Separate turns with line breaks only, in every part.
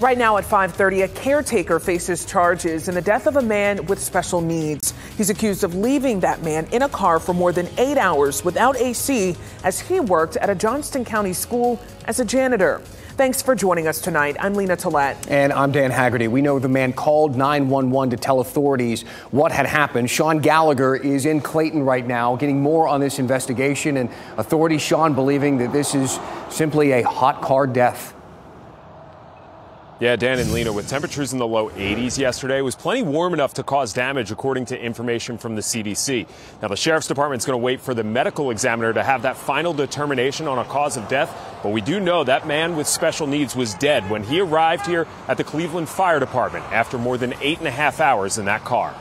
Right now at 5:30, a caretaker faces charges in the death of a man with special needs. He's accused of leaving that man in a car for more than 8 hours without AC as he worked at a Johnston County school as a janitor. Thanks for joining us tonight. I'm Lena Tillett.
And I'm Dan Haggerty. We know the man called 911 to tell authorities what had happened. Sean Gallagher is in Clayton right now, getting more on this investigation, and authorities, Sean, believing that this is simply a hot car death.
Yeah, Dan and Lena, with temperatures in the low 80s yesterday, it was plenty warm enough to cause damage, according to information from the CDC. Now, the Sheriff's Department is going to wait for the medical examiner to have that final determination on a cause of death. But we do know that man with special needs was dead when he arrived here at the Cleveland Fire Department after more than 8.5 hours in that car.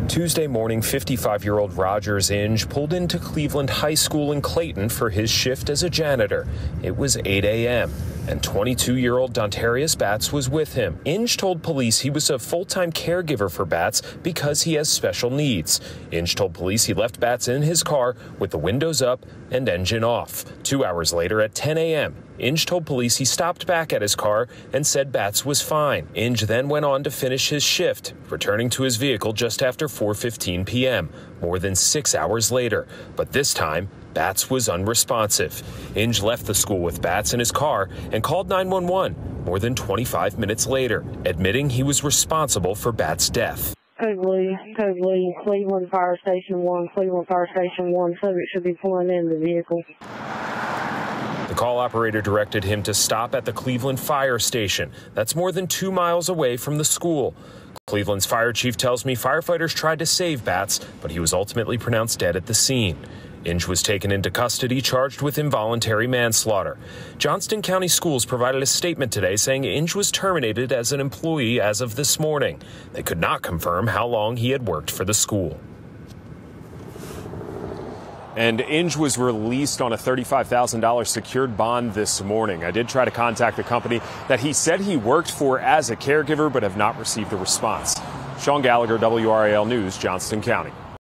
Tuesday morning, 55-year-old Rogers Inge pulled into Cleveland High School in Clayton for his shift as a janitor. It was 8 a.m., and 22-year-old Dontarious Batts was with him. Inge told police he was a full-time caregiver for Batts because he has special needs. Inge told police he left Batts in his car with the windows up and engine off. 2 hours later at 10 a.m., Inge told police he stopped back at his car and said Batts was fine. Inge then went on to finish his shift, returning to his vehicle just after 4:15 p.m., more than 6 hours later. But this time, Batts was unresponsive. Inge left the school with Batts in his car and called 911 more than 25 minutes later, admitting he was responsible for Batts' death.
Code Lee, Cleveland Fire Station 1, Cleveland Fire Station 1, subject should be pulling in the vehicle.
The call operator directed him to stop at the Cleveland Fire Station. That's more than 2 miles away from the school. Cleveland's fire chief tells me firefighters tried to save Batts, but he was ultimately pronounced dead at the scene. Inge was taken into custody, charged with involuntary manslaughter. Johnston County Schools provided a statement today saying Inge was terminated as an employee as of this morning. They could not confirm how long he had worked for the school. And Inge was released on a $35,000 secured bond this morning. I did try to contact the company that he said he worked for as a caregiver, but have not received a response. Sean Gallagher, WRAL News, Johnston County.